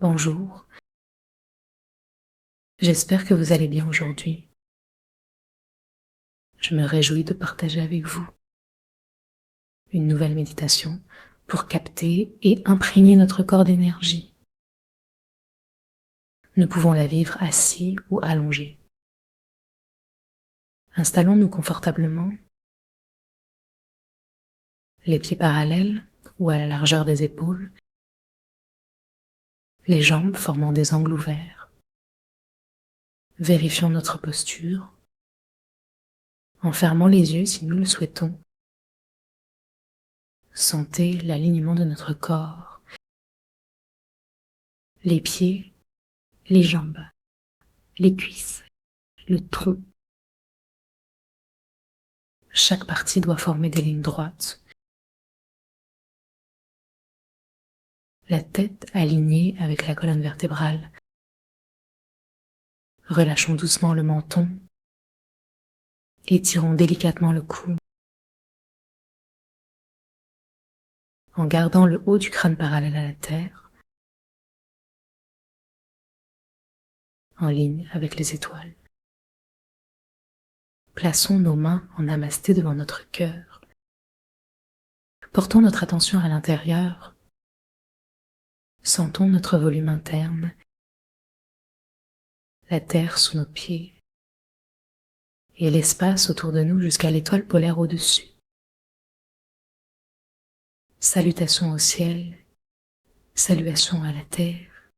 Bonjour, j'espère que vous allez bien aujourd'hui. Je me réjouis de partager avec vous une nouvelle méditation pour capter et imprégner notre corps d'énergie. Nous pouvons la vivre assis ou allongés. Installons-nous confortablement, les pieds parallèles ou à la largeur des épaules, les jambes formant des angles ouverts. Vérifions notre posture en fermant les yeux si nous le souhaitons. Sentez l'alignement de notre corps, les pieds, les jambes, les cuisses, le tronc. Chaque partie doit former des lignes droites. La tête alignée avec la colonne vertébrale. Relâchons doucement le menton. Étirons délicatement le cou. En gardant le haut du crâne parallèle à la terre, en ligne avec les étoiles. Plaçons nos mains en namasté devant notre cœur. Portons notre attention à l'intérieur. Sentons notre volume interne, la terre sous nos pieds et l'espace autour de nous jusqu'à l'étoile polaire au-dessus. Salutations au ciel, salutations à la terre,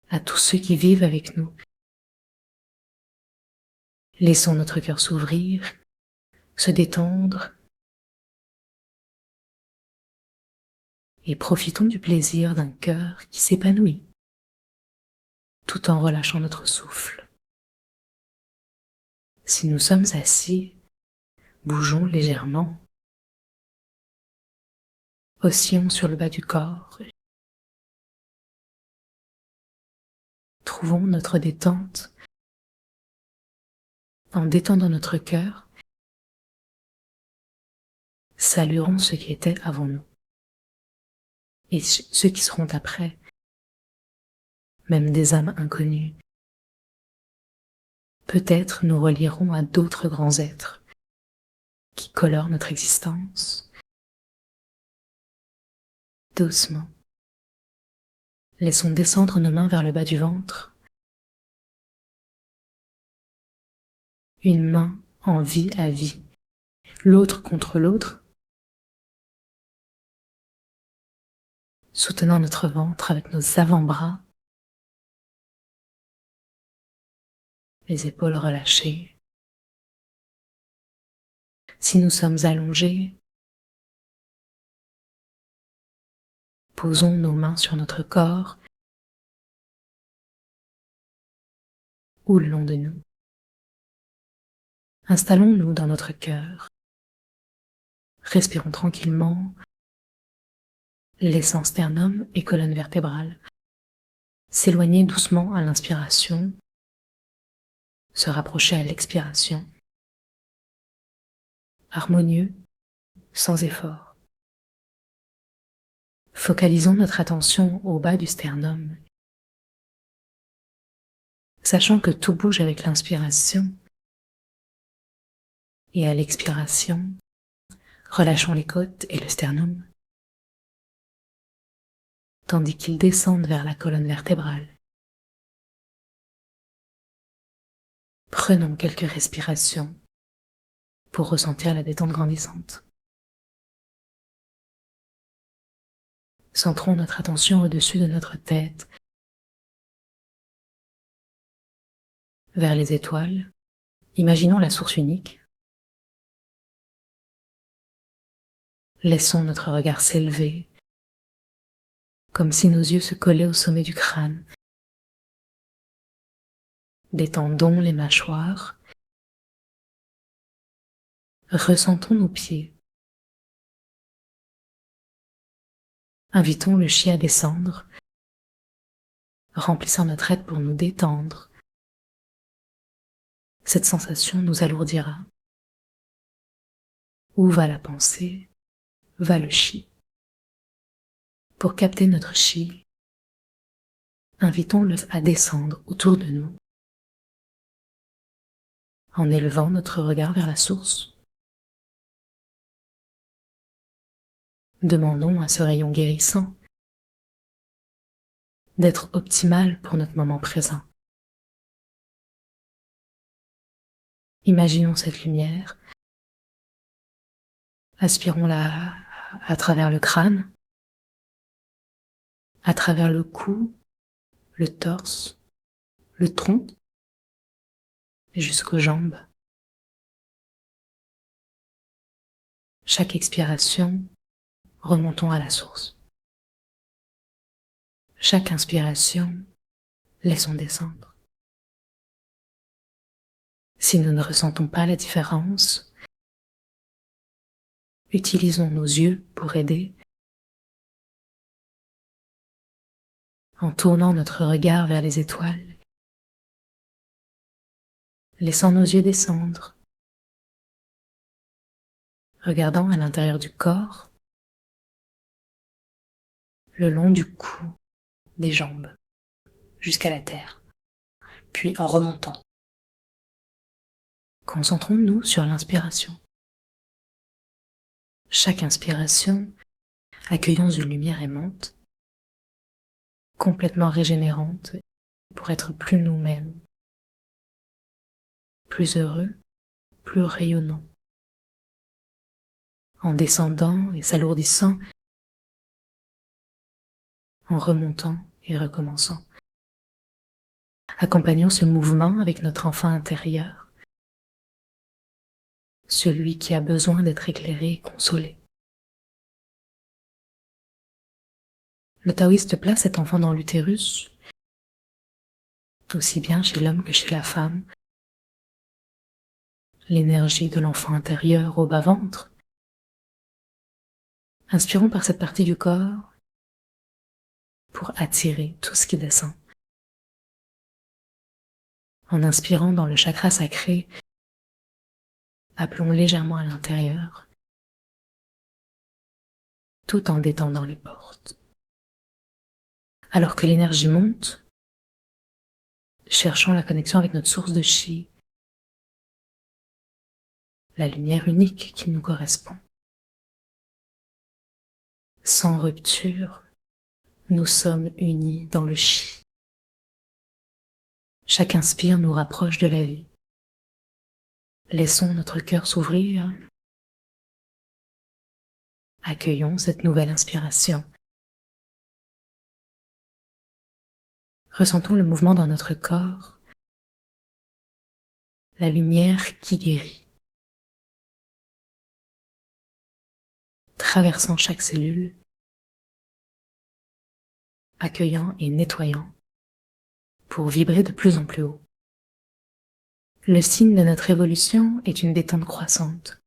à tous ceux qui vivent avec nous. Laissons notre cœur s'ouvrir, se détendre et profitons du plaisir d'un cœur qui s'épanouit, tout en relâchant notre souffle. Si nous sommes assis, bougeons légèrement, oscillons sur le bas du corps, trouvons notre détente en détendant notre cœur, saluons ce qui était avant nous et ceux qui seront après, même des âmes inconnues. Peut-être nous relierons à d'autres grands êtres qui colorent notre existence. Doucement, laissons descendre nos mains vers le bas du ventre. Une main en vie à vie, l'autre contre l'autre, soutenant notre ventre avec nos avant-bras, les épaules relâchées. Si nous sommes allongés, posons nos mains sur notre corps ou le long de nous. Installons-nous dans notre cœur. Respirons tranquillement, laissant sternum et colonne vertébrale s'éloigner doucement à l'inspiration, se rapprocher à l'expiration. Harmonieux, sans effort. Focalisons notre attention au bas du sternum, sachant que tout bouge avec l'inspiration, et à l'expiration, relâchons les côtes et le sternum, tandis qu'ils descendent vers la colonne vertébrale. Prenons quelques respirations pour ressentir la détente grandissante. Centrons notre attention au-dessus de notre tête, vers les étoiles. Imaginons la source unique. Laissons notre regard s'élever, comme si nos yeux se collaient au sommet du crâne. Détendons les mâchoires. Ressentons nos pieds. Invitons le chi à descendre, remplissant notre aide pour nous détendre. Cette sensation nous alourdira. Où va la pensée, va le chi. Pour capter notre chi, invitons-le à descendre autour de nous, en élevant notre regard vers la source. Demandons à ce rayon guérissant d'être optimal pour notre moment présent. Imaginons cette lumière, aspirons-la à travers le crâne, à travers le cou, le torse, le tronc, et jusqu'aux jambes. Chaque expiration, remontons à la source. Chaque inspiration, laissons descendre. Si nous ne ressentons pas la différence, utilisons nos yeux pour aider, en tournant notre regard vers les étoiles, laissant nos yeux descendre, regardant à l'intérieur du corps, le long du cou, des jambes, jusqu'à la terre, puis en remontant. Concentrons-nous sur l'inspiration. Chaque inspiration, accueillons une lumière aimante, complètement régénérante, pour être plus nous-mêmes, plus heureux, plus rayonnants. En descendant et s'alourdissant, en remontant et recommençant. Accompagnons ce mouvement avec notre enfant intérieur, celui qui a besoin d'être éclairé et consolé. Le taoïste place cet enfant dans l'utérus, aussi bien chez l'homme que chez la femme. L'énergie de l'enfant intérieur au bas-ventre. Inspirons par cette partie du corps pour attirer tout ce qui descend. En inspirant dans le chakra sacré, appelons légèrement à l'intérieur, tout en détendant les portes. Alors que l'énergie monte, cherchons la connexion avec notre source de chi, la lumière unique qui nous correspond. Sans rupture, nous sommes unis dans le chi. Chaque inspire nous rapproche de la vie. Laissons notre cœur s'ouvrir. Accueillons cette nouvelle inspiration. Ressentons le mouvement dans notre corps, la lumière qui guérit, traversant chaque cellule, accueillant et nettoyant, pour vibrer de plus en plus haut. Le signe de notre évolution est une détente croissante,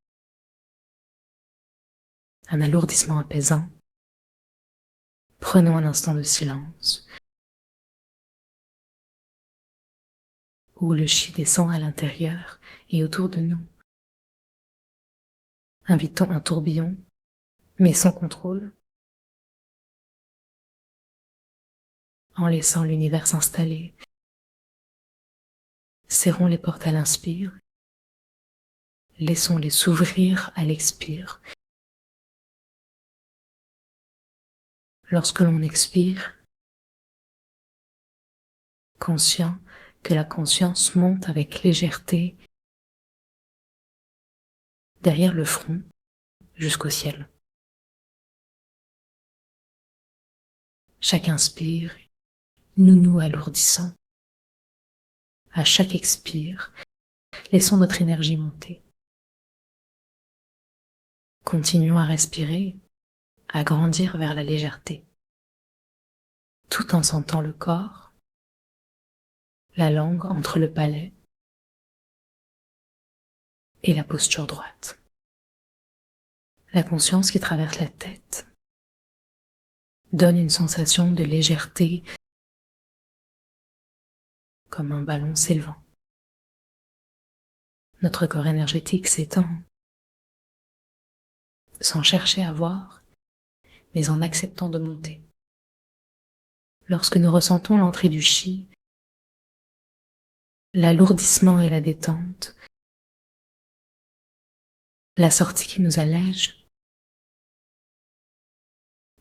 un alourdissement apaisant. Prenons un instant de silence, où le chi descend à l'intérieur et autour de nous. Invitons un tourbillon, mais sans contrôle, en laissant l'univers s'installer. Serrons les portes à l'inspire, laissons-les s'ouvrir à l'expire. Lorsque l'on expire, conscient que la conscience monte avec légèreté derrière le front jusqu'au ciel. Chaque inspire, nous nous alourdissons. À chaque expire, laissons notre énergie monter. Continuons à respirer, à grandir vers la légèreté, tout en sentant le corps, la langue entre le palais et la posture droite. La conscience qui traverse la tête donne une sensation de légèreté, comme un ballon s'élevant. Notre corps énergétique s'étend, sans chercher à voir, mais en acceptant de monter. lorsque nous ressentons l'entrée du chi, l'alourdissement et la détente, la sortie qui nous allège,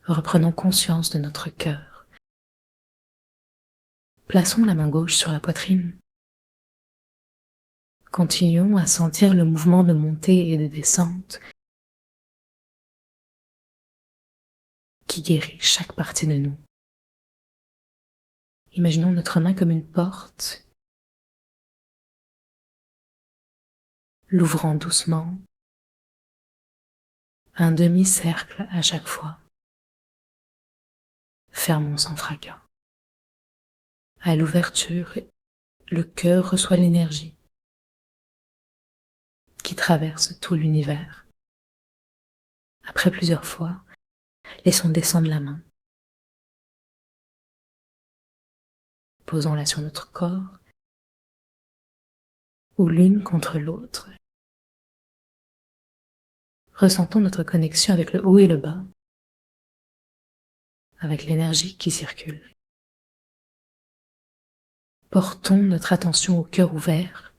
reprenons conscience de notre cœur. Plaçons la main gauche sur la poitrine. Continuons à sentir le mouvement de montée et de descente qui guérit chaque partie de nous. Imaginons notre main comme une porte, l'ouvrant doucement, un demi-cercle à chaque fois. Fermons sans fracas. À l'ouverture, le cœur reçoit l'énergie qui traverse tout l'univers. Après plusieurs fois, laissons descendre la main. Posons-la sur notre corps ou l'une contre l'autre. Ressentons notre connexion avec le haut et le bas, avec l'énergie qui circule. Portons notre attention au cœur ouvert.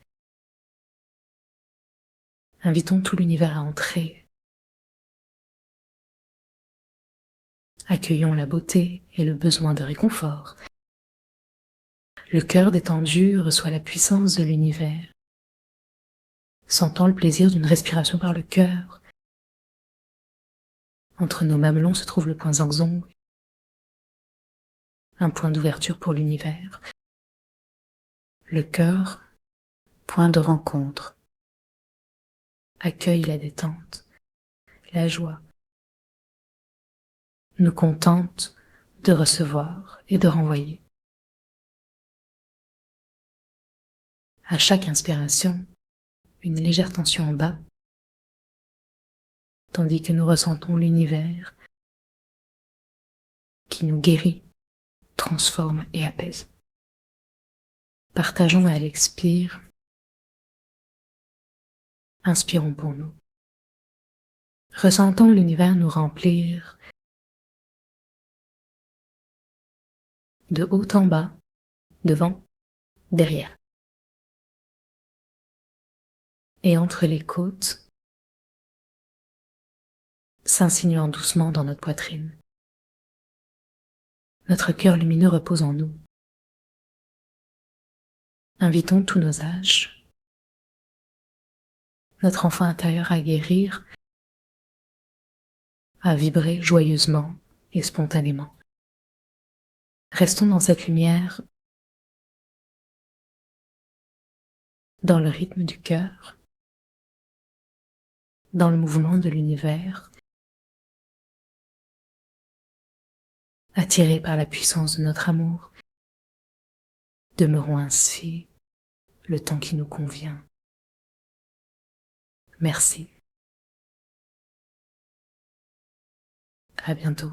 Invitons tout l'univers à entrer. Accueillons la beauté et le besoin de réconfort. Le cœur détendu reçoit la puissance de l'univers. Sentons le plaisir d'une respiration par le cœur. Entre nos mamelons se trouve le point Zangzong, un point d'ouverture pour l'univers. Le cœur, point de rencontre, accueille la détente, la joie, nous contente de recevoir et de renvoyer. À chaque inspiration, une légère tension en bas, tandis que nous ressentons l'univers qui nous guérit, transforme et apaise. Partageons à l'expire. Inspirons pour nous. Ressentons l'univers nous remplir de haut en bas, devant, derrière. Et entre les côtes, s'insinuant doucement dans notre poitrine. Notre cœur lumineux repose en nous. Invitons tous nos âges, notre enfant intérieur à guérir, à vibrer joyeusement et spontanément. Restons dans cette lumière, dans le rythme du cœur, dans le mouvement de l'univers, attirés par la puissance de notre amour. Demeurons ainsi le temps qui nous convient. Merci. À bientôt.